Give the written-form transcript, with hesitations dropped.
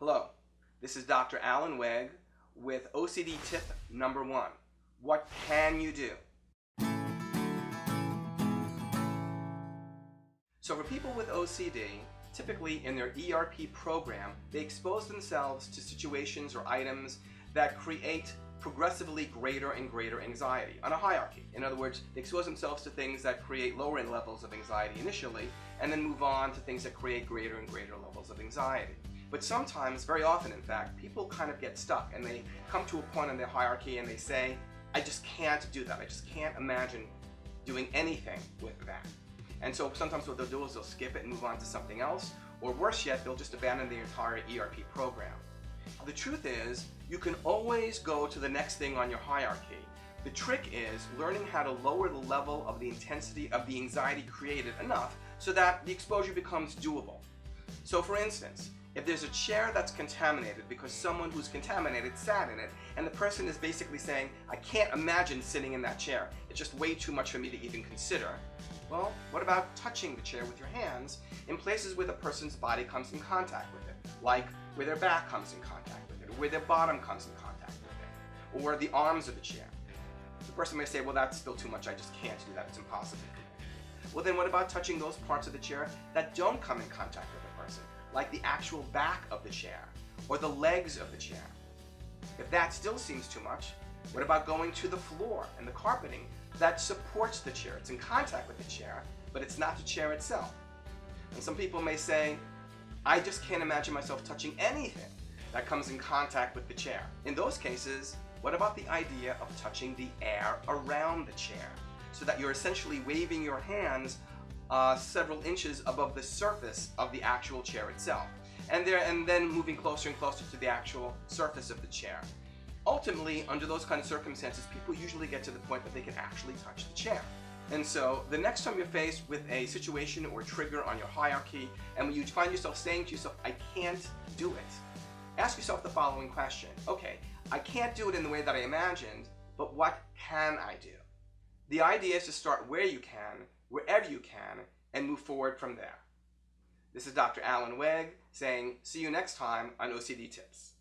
Hello, this is Dr. Alan Wegg with OCD Tip number 1. What can you do? So for people with OCD, typically in their ERP program, they expose themselves to situations or items that create progressively greater and greater anxiety on a hierarchy. In other words, they expose themselves to things that create lower end levels of anxiety initially, and then move on to things that create greater and greater levels of anxiety. But sometimes, very often in fact, people kind of get stuck and they come to a point in their hierarchy and they say, I just can't do that. I just can't imagine doing anything with that. And so sometimes what they'll do is they'll skip it and move on to something else, or worse yet, they'll just abandon the entire ERP program. The truth is, you can always go to the next thing on your hierarchy. The trick is learning how to lower the level of the intensity of the anxiety created enough so that the exposure becomes doable. So for instance, if there's a chair that's contaminated because someone who's contaminated sat in it, and the person is basically saying, I can't imagine sitting in that chair, it's just way too much for me to even consider. Well, what about touching the chair with your hands in places where the person's body comes in contact with it, like where their back comes in contact with it, or where their bottom comes in contact with it, or where the arms of the chair. The person may say, well, that's still too much, I just can't do that, it's impossible for me. Well, then what about touching those parts of the chair that don't come in contact with the person, like the actual back of the chair, or the legs of the chair? If that still seems too much, what about going to the floor and the carpeting that supports the chair? It's in contact with the chair, but it's not the chair itself. And some people may say, I just can't imagine myself touching anything that comes in contact with the chair. In those cases, what about the idea of touching the air around the chair, so that you're essentially waving your hands several inches above the surface of the actual chair itself, and then moving closer and closer to the actual surface of the chair. Ultimately, under those kind of circumstances, people usually get to the point that they can actually touch the chair. And so the next time you're faced with a situation or trigger on your hierarchy, and when you find yourself saying to yourself, I can't do it, ask yourself the following question. Okay, I can't do it in the way that I imagined, but what can I do? The idea is to start where you can, wherever you can, and move forward from there. This is Dr. Alan Wegg saying, see you next time on OCD Tips.